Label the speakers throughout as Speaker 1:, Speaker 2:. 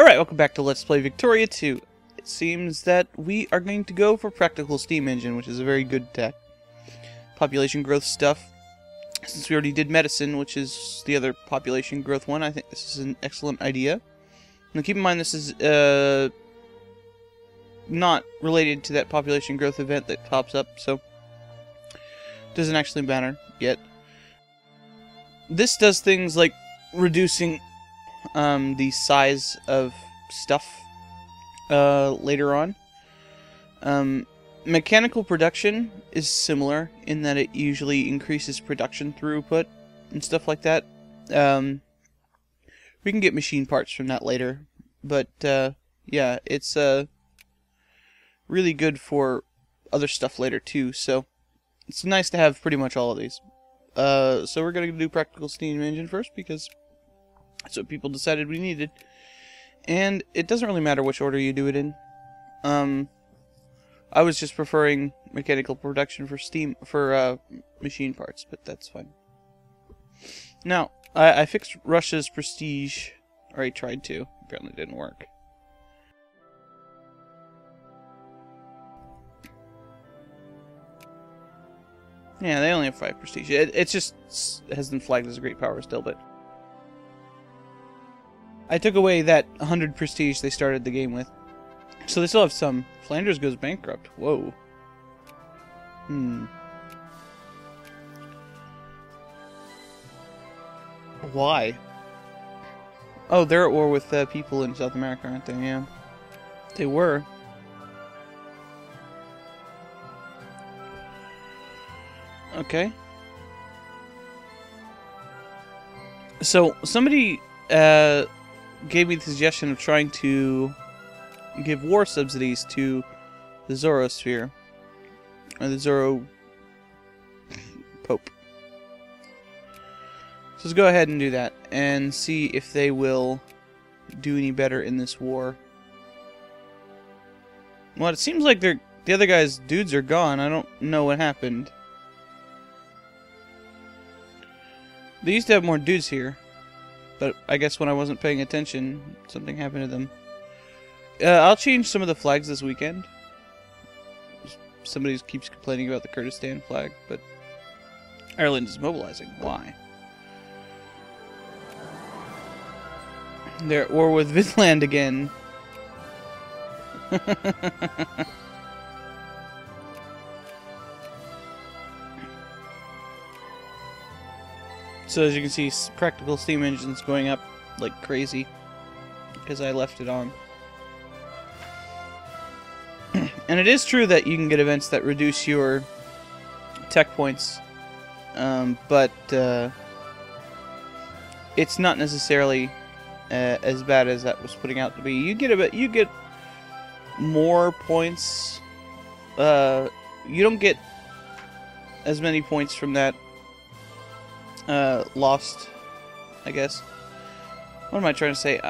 Speaker 1: Alright, welcome back to Let's Play Victoria 2. It seems that we are going to go for practical steam engine, which is a very good tech. Population growth stuff. Since we already did medicine, which is the other population growth one, I think this is an excellent idea. Now keep in mind this is not related to that population growth event that pops up, so it doesn't actually matter yet. This does things like reducing the size of stuff later on. Mechanical production is similar in that it usually increases production throughput and stuff like that. We can get machine parts from that later, but yeah, it's really good for other stuff later too, so it's nice to have pretty much all of these. So we're going to do practical steam engine first because that's what people decided we needed. And it doesn't really matter which order you do it in. I was just preferring mechanical production for machine parts, but that's fine. Now, I fixed Russia's prestige, or I tried to. Apparently it didn't work. Yeah, they only have 5 prestige. It just has them flagged as a great power still, but I took away that 100 prestige they started the game with. So they still have some. Flanders goes bankrupt. Whoa. Why? Oh, they're at war with people in South America, aren't they? Yeah. They were. Okay. So, somebody gave me the suggestion of trying to give war subsidies to the Zoroastrian, or the Zoro Pope. So let's go ahead and do that and see if they will do any better in this war. Well, it seems like the other guy's dudes are gone. I don't know what happened. They used to have more dudes here, but I guess when I wasn't paying attention, something happened to them. I'll change some of the flags this weekend. Somebody keeps complaining about the Kurdistan flag, but Ireland is mobilizing. Why? They're at war with Vinland again. So as you can see, practical steam engines going up like crazy because I left it on. And it is true that you can get events that reduce your tech points, but it's not necessarily as bad as that was putting out to be. You get more points. You don't get as many points from that lost, I guess. What am I trying to say?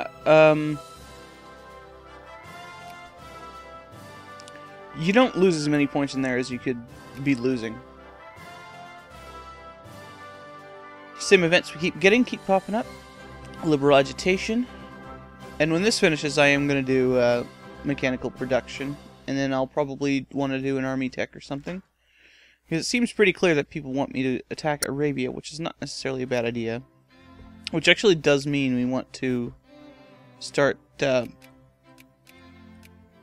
Speaker 1: You don't lose as many points in there as you could be losing. Same events we keep popping up. Liberal agitation. And when this finishes, I am going to do mechanical production. And then I'll probably want to do an army tech or something. Because it seems pretty clear that people want me to attack Arabia, which is not necessarily a bad idea. Which actually does mean we want to start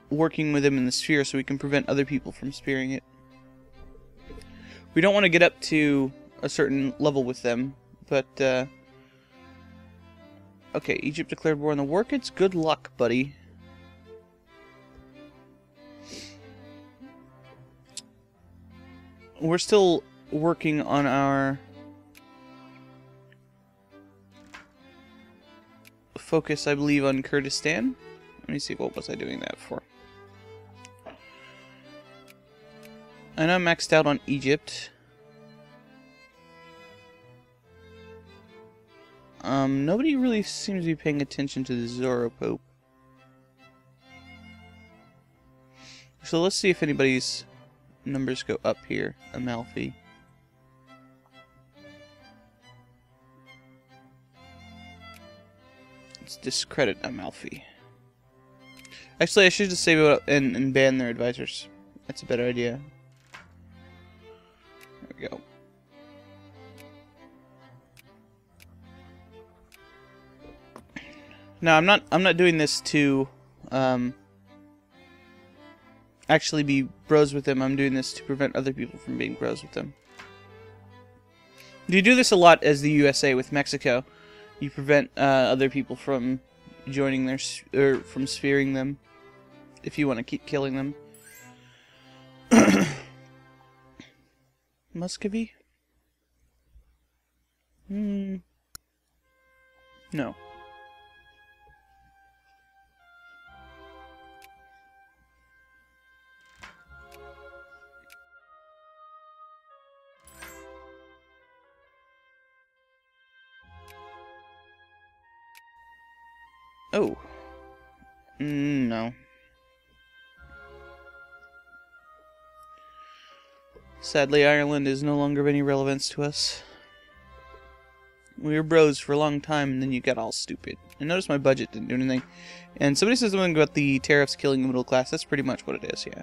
Speaker 1: working with them in the sphere so we can prevent other people from spearing it. We don't want to get up to a certain level with them, but okay, Egypt declared war on the Workids. Good luck, buddy. We're still working on our focus, I believe, on Kurdistan. Let me see, what was I doing that for? I know I'm maxed out on Egypt. Nobody really seems to be paying attention to the Zoro Pope. So let's see if anybody's numbers go up here. Amalfi. Let's discredit Amalfi. Actually, I should just save it up and ban their advisors. That's a better idea. There we go. Now, I'm not doing this to actually be bros with them. I'm doing this to prevent other people from being bros with them. You do this a lot as the USA with Mexico. You prevent other people from joining their or from sphering them if you want to keep killing them. Muscovy? No. Oh. No. Sadly, Ireland is no longer of any relevance to us. We were bros for a long time, and then you got all stupid. And notice my budget didn't do anything. And somebody says something about the tariffs killing the middle class. That's pretty much what it is, yeah.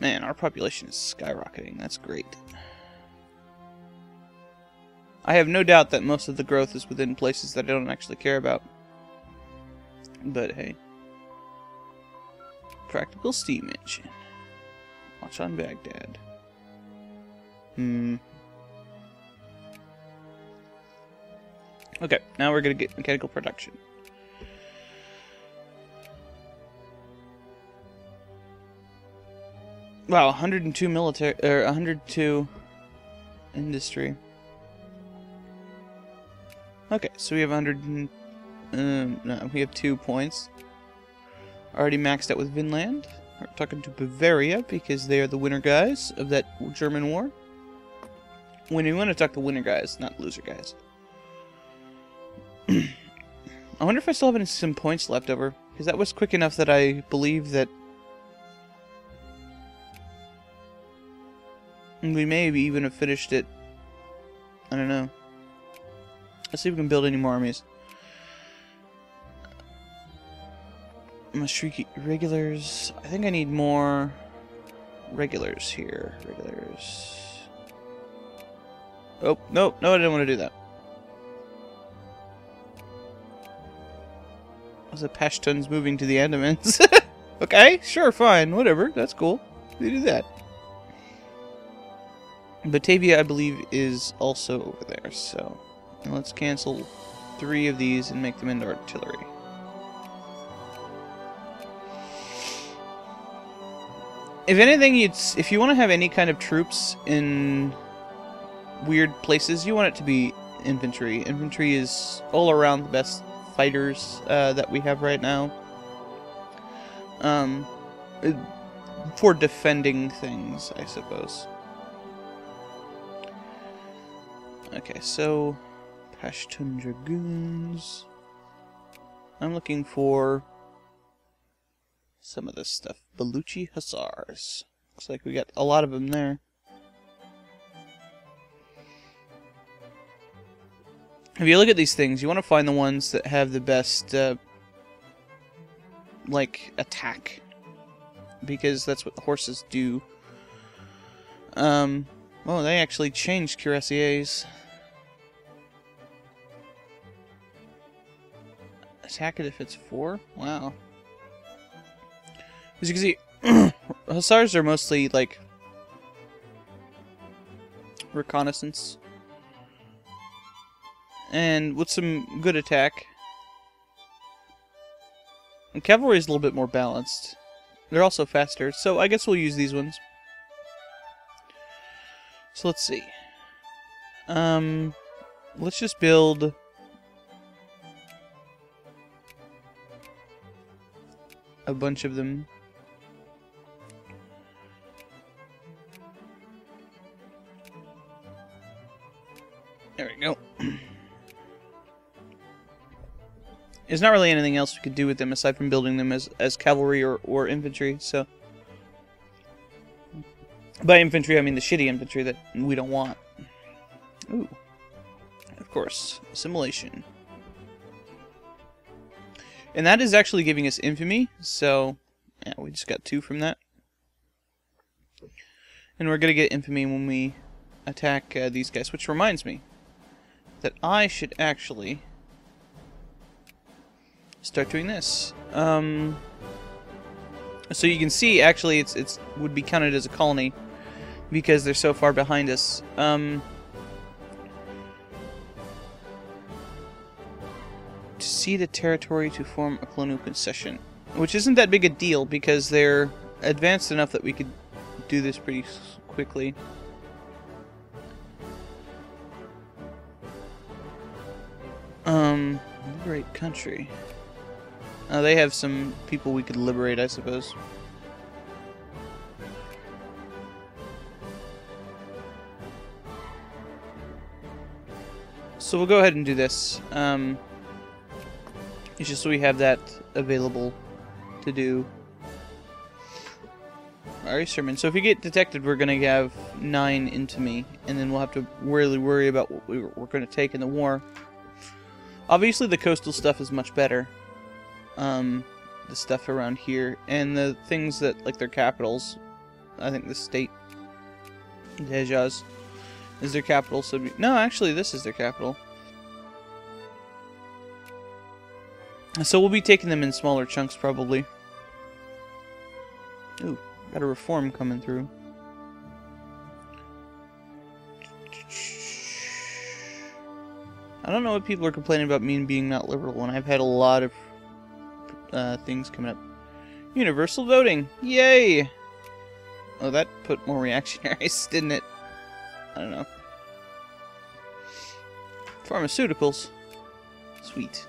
Speaker 1: Man, our population is skyrocketing. That's great. I have no doubt that most of the growth is within places that I don't actually care about. But hey. Practical steam engine. Watch on Baghdad. Okay, now we're gonna get mechanical production. Wow, 102 military, or 102 industry. Okay, so we have 100. No, we have 2 points. Already maxed out with Vinland. We're talking to Bavaria because they are the winner guys of that German war. When we want to talk to winner guys, not loser guys. I wonder if I still have some points left over, because that was quick enough that I believe that we may even have finished it. I don't know. Let's see if we can build any more armies. Maastricht regulars. I think I need more regulars here. Regulars. Oh, no, I didn't want to do that. Was the Pashtuns moving to the Andamans? Okay, sure, fine, whatever. That's cool. They do that. Batavia, I believe, is also over there, so let's cancel 3 of these and make them into artillery. If anything, if you want to have any kind of troops in weird places, you want it to be infantry. Infantry is all around the best fighters that we have right now. For defending things, I suppose. Okay, so Pashtun Dragoons. I'm looking for some of this stuff. Baluchi Hussars. Looks like we got a lot of them there. If you look at these things, you want to find the ones that have the best, like, attack. Because that's what the horses do. Well, they actually changed cuirassiers. Attack it if it's 4? Wow. As you can see, Hussars are mostly, like, reconnaissance. And with some good attack. And cavalry is a little bit more balanced. They're also faster, so I guess we'll use these ones. So let's see. Let's just build a bunch of them. There we go. There's not really anything else we could do with them aside from building them as cavalry or infantry, so... By infantry, I mean the shitty infantry that we don't want. Ooh. Of course. Assimilation. And that is actually giving us infamy, so yeah, we just got 2 from that. And we're going to get infamy when we attack these guys, which reminds me that I should actually start doing this. So you can see, actually, it's would be counted as a colony because they're so far behind us. To cede a territory to form a colonial concession, which isn't that big a deal because they're advanced enough that we could do this pretty quickly. Liberate country. They have some people we could liberate, I suppose. So we'll go ahead and do this. It's just so we have that available to do. Alright, Sermon. So if we get detected, we're going to have 9 infamy, and then we'll have to really worry about what we're going to take in the war. Obviously, the coastal stuff is much better. The stuff around here, and the things that, like their capitals. I think the state, Hejaz, is their capital. So no, actually, this is their capital. So we'll be taking them in smaller chunks, probably. Ooh, got a reform coming through. I don't know what people are complaining about me being not liberal when I've had a lot of things coming up. Universal voting! Yay! Oh, that put more reactionaries, didn't it? I don't know. Pharmaceuticals. Sweet.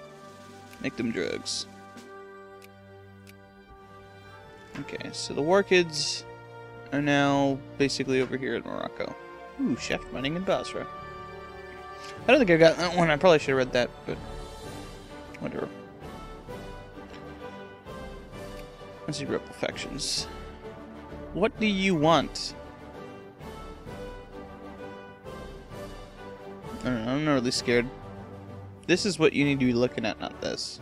Speaker 1: Make them drugs. Okay, so the war kids are now basically over here in Morocco. Ooh, shaft mining in Basra. I don't think I got that one. I probably should have read that, but whatever. Let's see, rebel factions. What do you want? I don't know, I'm not really scared. This is what you need to be looking at, not this.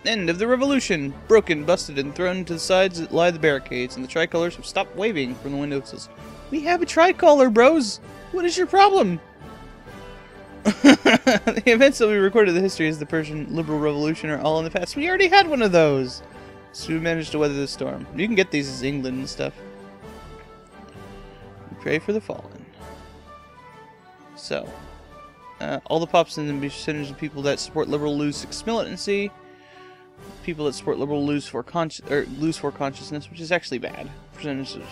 Speaker 1: End of the revolution! Broken, busted, and thrown to the sides lie the barricades, and the tricolors have stopped waving from the windows. We have a tricolor, bros! What is your problem? The events that we recorded in the history as the Persian liberal revolution are all in the past. We already had one of those! So we managed to weather the storm. You can get these as England and stuff. We pray for the fallen. So, all the pops in the percentage of people that support liberal lose 6 militancy. People that support liberal lose 4 consciousness, which is actually bad. Percentage of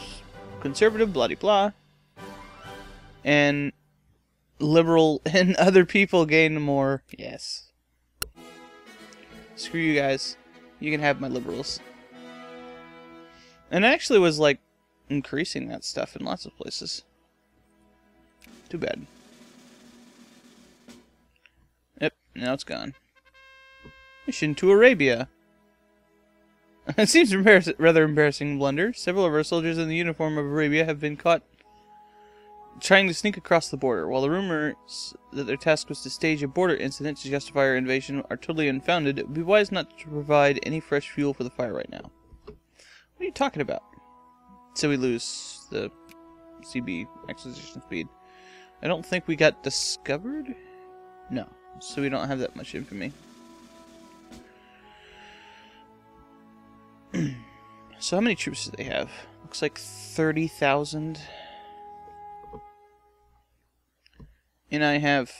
Speaker 1: conservative, blah blah. And liberal and other people gain more. Yes. Screw you guys. You can have my liberals. And it actually was like increasing that stuff in lots of places. Too bad. Yep, now it's gone. Mission to Arabia. It seems rather embarrassing blunder. Several of our soldiers in the uniform of Arabia have been caught trying to sneak across the border. While the rumors that their task was to stage a border incident to justify our invasion are totally unfounded, it would be wise not to provide any fresh fuel for the fire right now. What are you talking about? So we lose the CB acquisition speed. I don't think we got discovered? No. So we don't have that much infamy. So how many troops do they have? Looks like 30,000. And I have,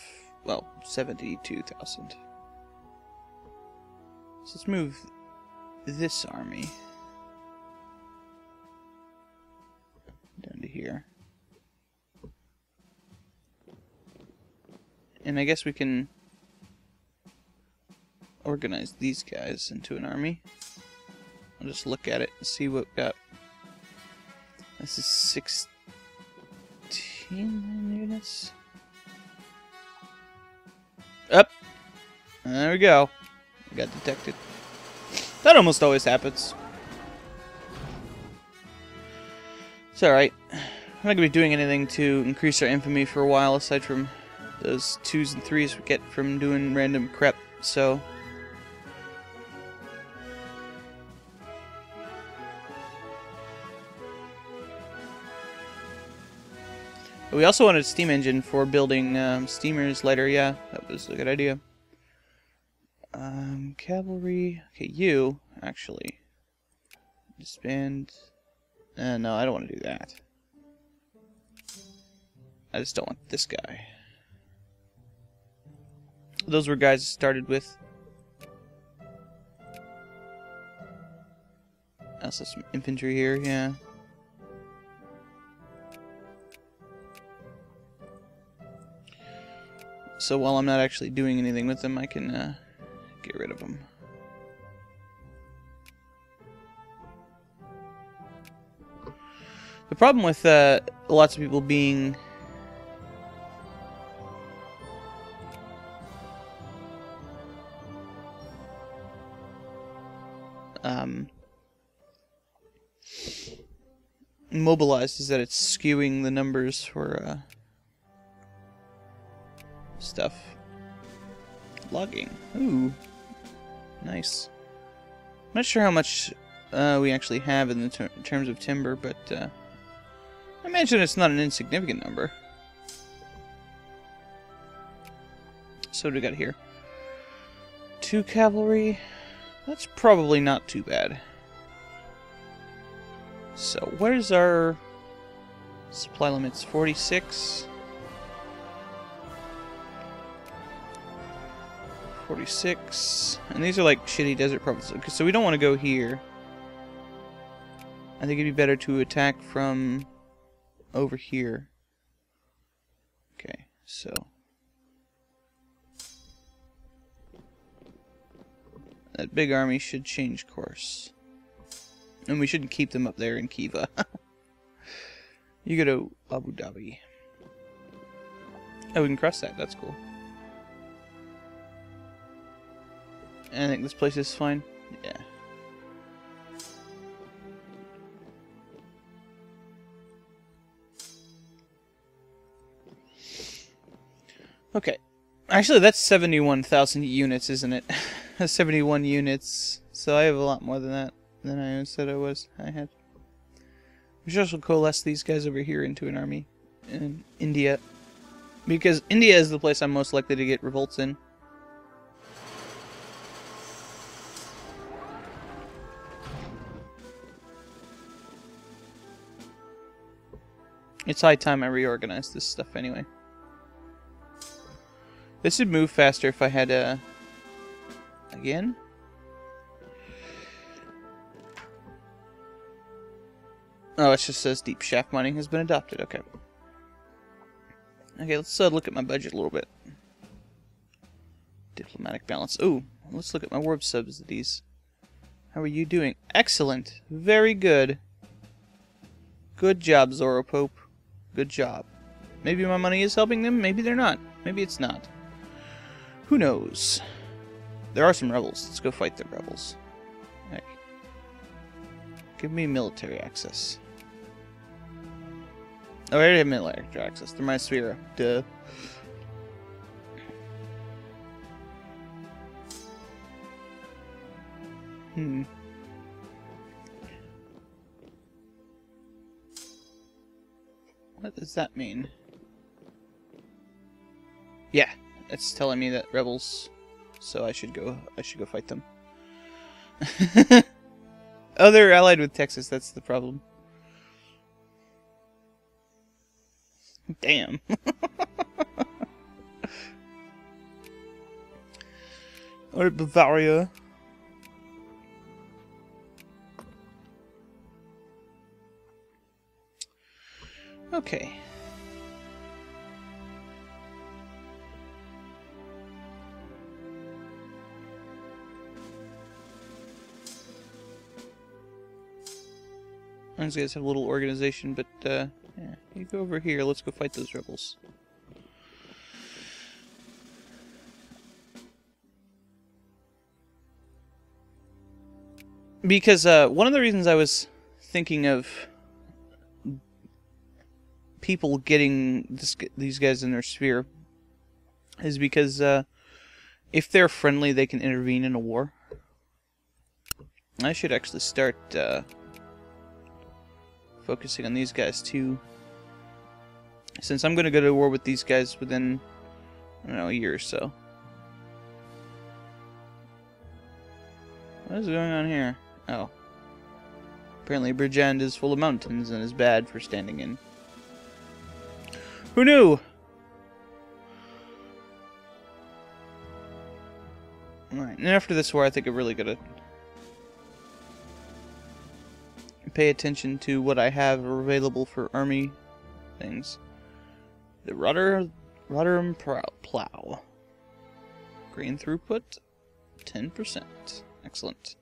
Speaker 1: well, 72,000. So let's move this army down to here. And I guess we can organize these guys into an army. I'll just look at it and see what we got. This is 16 units. Up. There we go. We got detected. That almost always happens. It's alright. I'm not going to be doing anything to increase our infamy for a while, aside from those 2s and 3s we get from doing random crap, so... We also wanted a steam engine for building steamers later, yeah, that was a good idea. Cavalry... Okay, you, actually. Disband... no, I don't want to do that. I just don't want this guy. Those were guys I started with. Also some infantry here, yeah. So while I'm not actually doing anything with them, I can get rid of them. The problem with lots of people being mobilized is that it's skewing the numbers for stuff. Logging. Ooh. Nice. I'm not sure how much we actually have in the terms of timber, but I imagine it's not an insignificant number. So what do we got here? 2 cavalry. That's probably not too bad. So where's our supply limits? 46. 46. And these are like shitty desert provinces. Okay, so we don't want to go here. I think it'd be better to attack from over here. Okay, so that big army should change course. And we shouldn't keep them up there in Kiva. You go to Abu Dhabi. Oh, we can cross that. That's cool. I think this place is fine. Yeah. Okay. Actually, that's 71,000 units, isn't it? 71 units. So I have a lot more than that than I said I had. We should also coalesce these guys over here into an army in India. Because India is the place I'm most likely to get revolts in. It's high time I reorganize this stuff anyway. This would move faster if I had again? Oh, it just says deep shaft mining has been adopted. Okay. Okay, let's look at my budget a little bit. Diplomatic balance. Ooh, let's look at my warp subsidies. How are you doing? Excellent. Very good. Good job, Zoropope. Good job. Maybe my money is helping them. Maybe they're not. Maybe it's not. Who knows? There are some rebels. Let's go fight the rebels. Right. Give me military access. Oh, I already have military access. They're my sphere. Duh. What does that mean? Yeah, it's telling me that rebels, so I should go fight them. Oh, they're allied with Texas, that's the problem. Damn. Or Bavaria. Okay. These guys have a little organization, but yeah, you go over here. Let's go fight those rebels. Because one of the reasons I was thinking of people getting these guys in their sphere is because if they're friendly, they can intervene in a war. I should actually start focusing on these guys too, since I'm going to go to war with these guys within, I don't know, a year or so. What is going on here? Oh. Apparently Bridgend is full of mountains and is bad for standing in. Who knew? Alright, and after this war I think I'm really gonna pay attention to what I have available for army things. The Rotterdam Plow. Grain throughput, 10%. Excellent.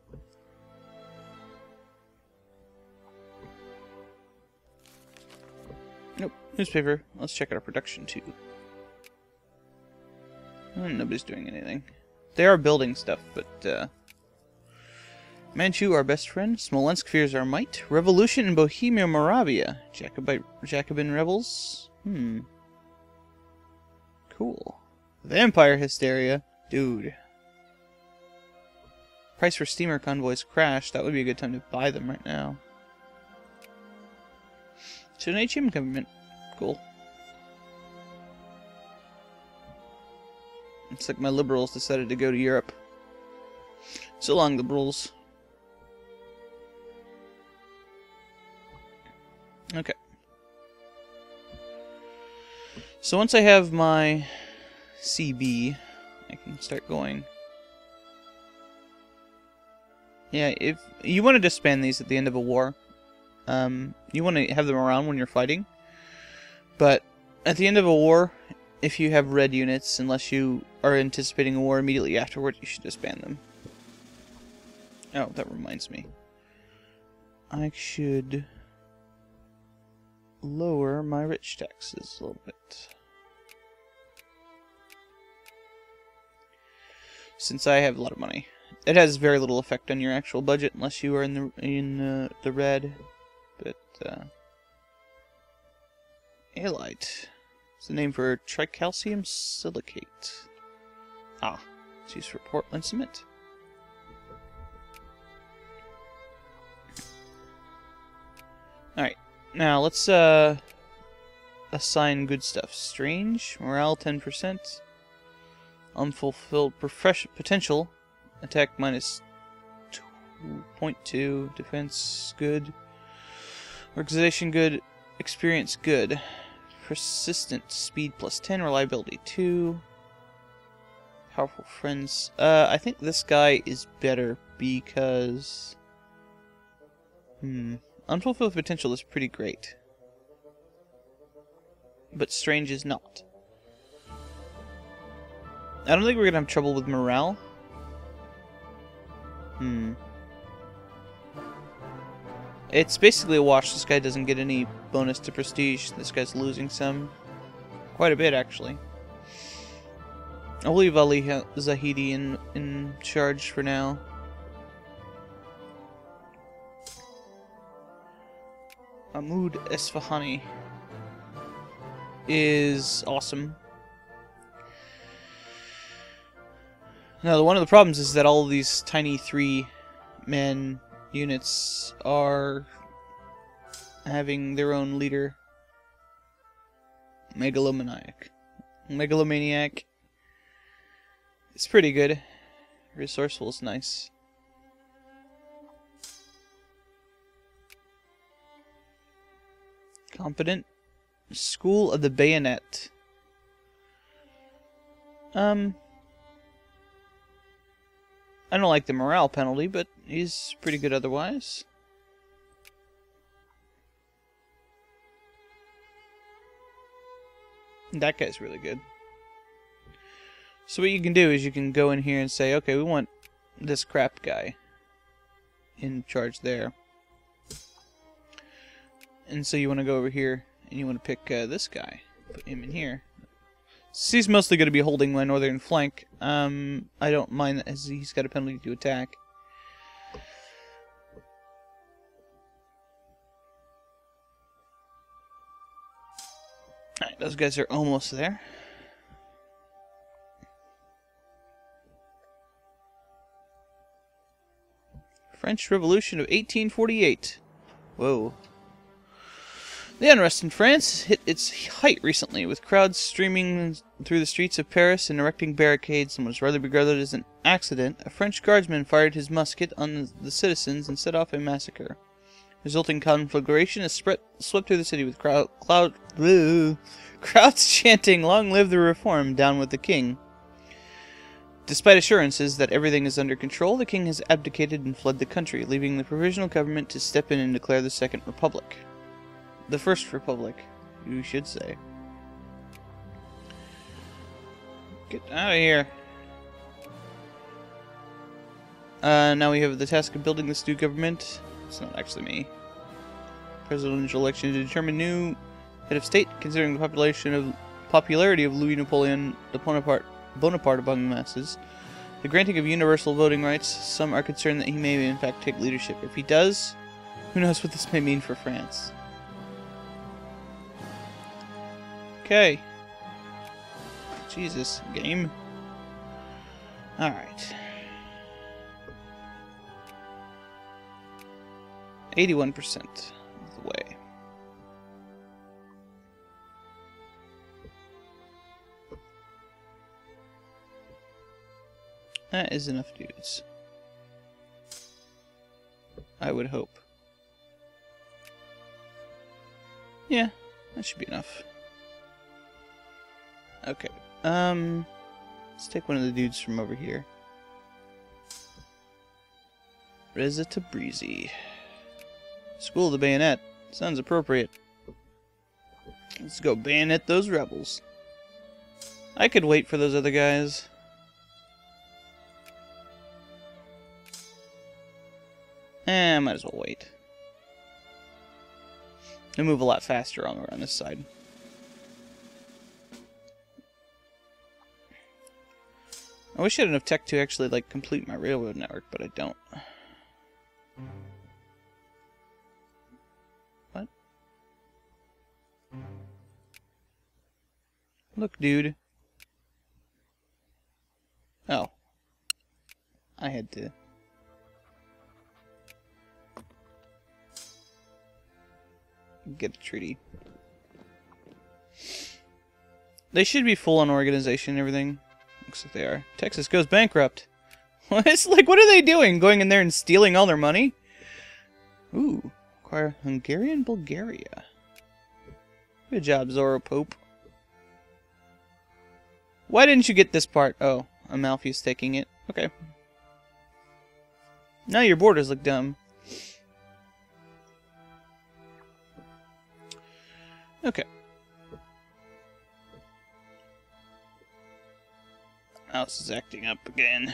Speaker 1: Nope. Newspaper. Let's check out our production too. Nobody's doing anything. They are building stuff, but Manchu, our best friend. Smolensk fears our might. Revolution in Bohemia, Moravia. Jacobin rebels. Cool. Vampire hysteria. Dude. Price for steamer convoys crashed. That would be a good time to buy them right now. So an HM government. Cool. Looks like my liberals decided to go to Europe. So long, liberals. Okay. So once I have my CB, I can start going. Yeah, if you want to disband these at the end of a war, you want to have them around when you're fighting. But at the end of a war, if you have red units, unless you are anticipating a war immediately afterward, you should disband them. Oh, that reminds me. I should lower my rich taxes a little bit. Since I have a lot of money. It has very little effect on your actual budget unless you are in the red. But halite. It's the name for tricalcium silicate. Ah, it's used for Portland cement. Alright, now let's assign good stuff. Strange, morale 10%, unfulfilled potential, attack minus 2.2, defense good, organization good, experience good, persistent speed plus 10, reliability 2, powerful friends. I think this guy is better because unfulfilled potential is pretty great, but strange is not. I don't think we're gonna have trouble with morale. It's basically a wash. This guy doesn't get any bonus to prestige. This guy's losing some. Quite a bit, actually. I'll leave Ali Zahidi in charge for now. Mahmoud Esfahani is awesome. Now, one of the problems is that all of these tiny 3-man units are having their own leader. Megalomaniac. It's pretty good. Resourceful is nice. Competent. School of the Bayonet. I don't like the morale penalty, but he's pretty good otherwise. That guy's really good. So what you can do is you can go in here and say, okay, we want this crap guy in charge there. And so you want to go over here and you want to pick this guy. Put him in here. So he's mostly going to be holding my northern flank. I don't mind that as he's got a penalty to attack. Alright, those guys are almost there. French Revolution of 1848. Whoa. The unrest in France hit its height recently, with crowds streaming through the streets of Paris and erecting barricades, and was rather regarded as an accident. A French guardsman fired his musket on the citizens and set off a massacre. Resulting conflagration has swept through the city, with crowds chanting, "Long live the reform, down with the king." Despite assurances that everything is under control, the king has abdicated and fled the country, leaving the provisional government to step in and declare the Second Republic. The First Republic, you should say. Get out of here. Now we have the task of building this new government. It's not actually me. Presidential election to determine new head of state, considering the popularity of Louis Napoleon Bonaparte among the masses. The granting of universal voting rights, some are concerned that he may in fact take leadership. If he does, who knows what this may mean for France. Okay. Jesus, game. Alright. 81% of the way. That is enough dudes. I would hope. Yeah, that should be enough. Okay. Let's take one of the dudes from over here. Reza Tabrizi. School of the Bayonet. Sounds appropriate. Let's go bayonet those rebels. I could wait for those other guys. Might as well wait. They move a lot faster on this side. I wish I had enough tech to actually, like, complete my railroad network, but I don't. What? Look, dude. Oh. I had to... get a treaty. They should be full on organization and everything. Looks like they are. Texas goes bankrupt. It's like, what are they doing? Going in there and stealing all their money? Ooh. Acquire Hungarian Bulgaria. Good job, Zoro Pope. Why didn't you get this part? Oh, Amalfi's taking it. Okay. Now your borders look dumb. Okay. House is acting up again.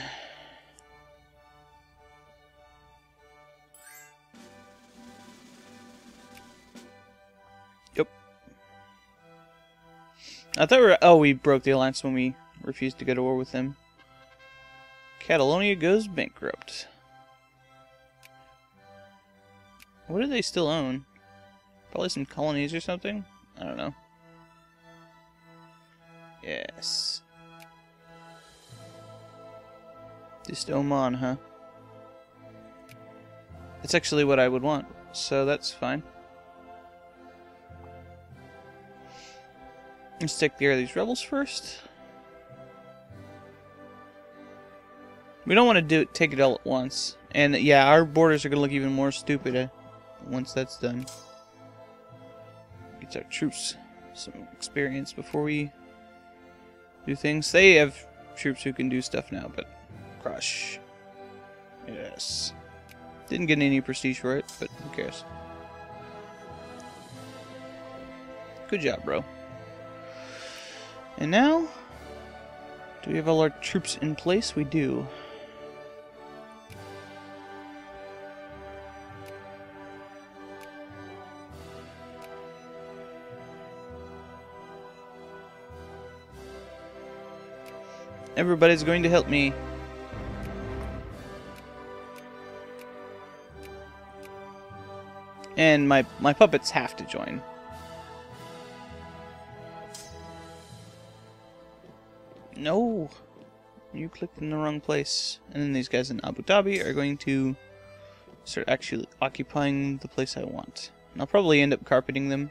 Speaker 1: Yep. I thought we broke the alliance when we refused to go to war with them. Catalonia goes bankrupt. What do they still own? Probably some colonies or something? I don't know. Yes. Just Oman, huh? That's actually what I would want, so that's fine. Let's take care of these rebels first. We don't want to take it all at once. And yeah, our borders are going to look even more stupid once that's done. Get our troops some experience before we do things. They have troops who can do stuff now, but crush. Yes. Didn't get any prestige for it, but who cares? Good job, bro. And now, do we have all our troops in place? We do. Everybody's going to help me. And my puppets have to join. No! You clicked in the wrong place. And then these guys in Abu Dhabi are going to start actually occupying the place I want. And I'll probably end up carpeting them.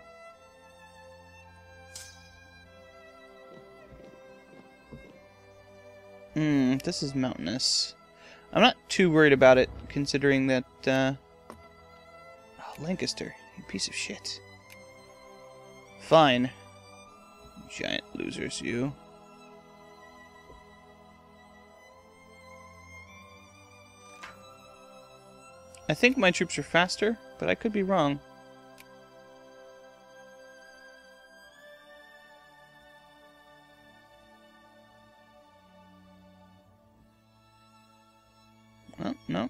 Speaker 1: This is mountainous. I'm not too worried about it, considering that, oh, Lancaster, you piece of shit. Fine. Giant losers, you. I think my troops are faster, but I could be wrong. Oh, no.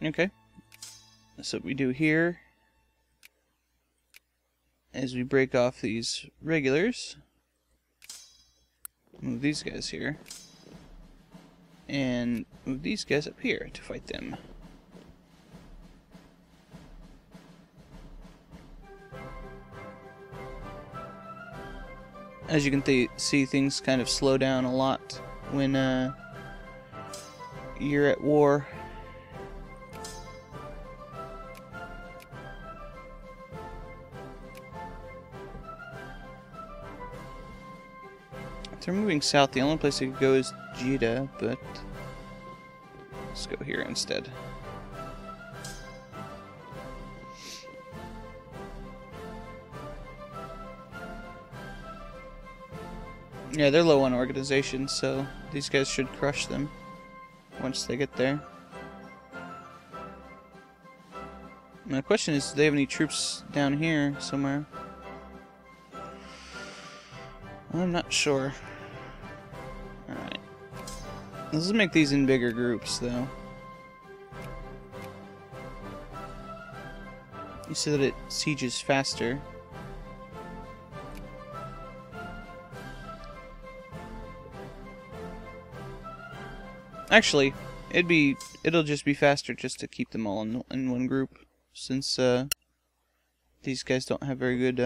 Speaker 1: Okay. So what we do here is we break off these regulars. Move these guys here. And move these guys up here to fight them. As you can see, things kind of slow down a lot when you're at war. If they're moving south, the only place they could go is Jeddah, but let's go here instead. Yeah, they're low on organization, so these guys should crush them once they get there. My question is, do they have any troops down here somewhere? I'm not sure. Alright. Let's make these in bigger groups, though. You said that it sieges faster. Actually, it'll just be faster just to keep them all in one group, since these guys don't have very good